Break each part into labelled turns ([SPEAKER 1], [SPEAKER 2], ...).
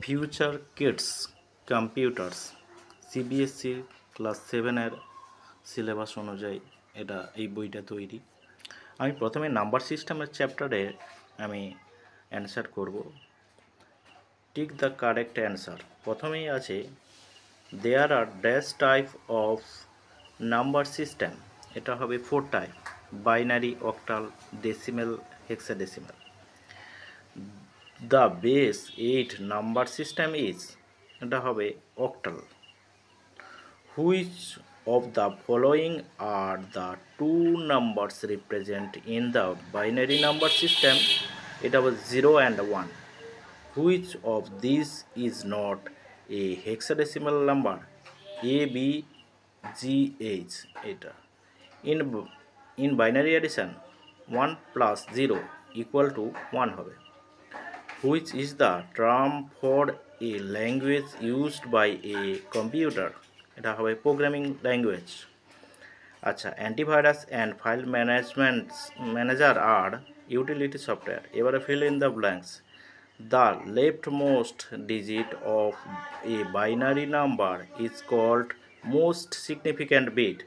[SPEAKER 1] Future kids computers CBSE class 7-এর syllabus অনুযায়ী এই বইটা তৈরি। আমি প্রথমে নাম্বার সিস্টেমের চ্যাপ্টারে আমি অ্যান্সার করব। Tick the correct answer. প্রথমেই আছে there are dash type of number system. এটা হবে 4 type: binary, octal, decimal, hexadecimal. The base 8 number system is, এটা হবে octal. Which of the following are the two numbers represent in the binary number system? এটা হবে 0 and 1. Which of these is not a hexadecimal number? A, B, G, H. এটা in binary addition 1 plus 0 equal to 1 হবে। Which is the term for a language used by a computer? এটা হবে programming language. আচ্ছা, antivirus and file manager are utility software. এবারে fill in the blanks. The left most digit of a binary number is called most significant bit.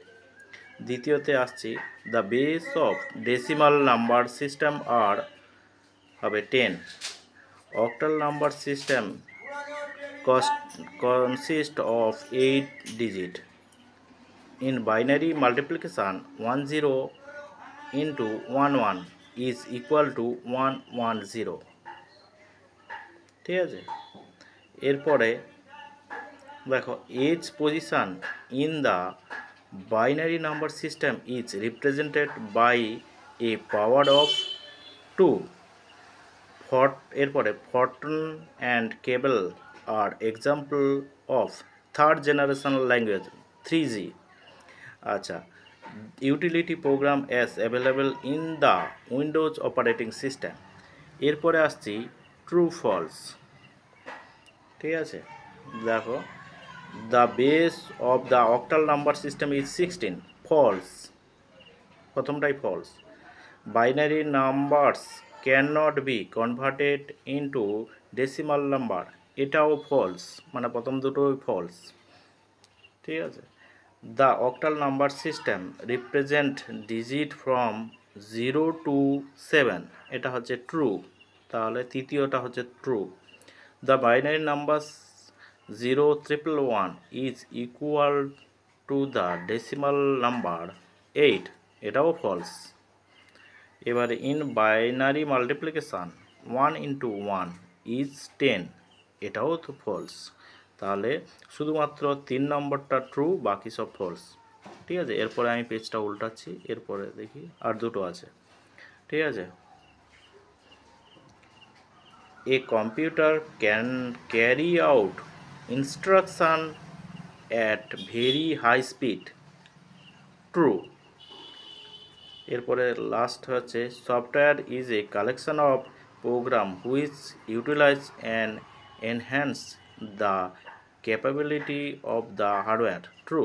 [SPEAKER 1] দ্বিতীয়তে আসছি, the base of decimal number system are হবে 10. Octal number system consists of 8 digits. In binary multiplication, 10 into 11 is equal to 110. ঠিক আছে, এরপরে দেখো each position in the binary number system is represented by a power of 2. এরপরে Fortran and COBOL are example of third generation language 3G। আচ্ছা, utility program as available in the Windows operating system. এরপরে আসছি true false. ঠিক আছে, দেখো the base of the octal number system is 16। False, প্রথমটাই false. Binary numbers cannot be converted into decimal number, এটাও false, মানে প্রথম দুটোই ফলস। ঠিক আছে, the octal number system represent digit from 0 to 7, এটা হচ্ছে ট্রু, তাহলে তৃতীয়টা হচ্ছে true. The binary number 011 is equal to the decimal number 8, এটাও ফলস। এবারে in binary multiplication 1 into 1 is 10, এটাও তো ফলস। তাহলে শুধুমাত্র 3 নম্বরটা ট্রু, বাকি সব ফলস। ঠিক আছে, এরপরে আমি পেজটা উল্টাচ্ছি, এরপরে দেখি আর দুটো আছে। ঠিক আছে, a computer can carry out instruction at very high speed, true. এরপরে লাস্ট হচ্ছে software is a collection of program which utilise and enhance the capability of the hardware, true.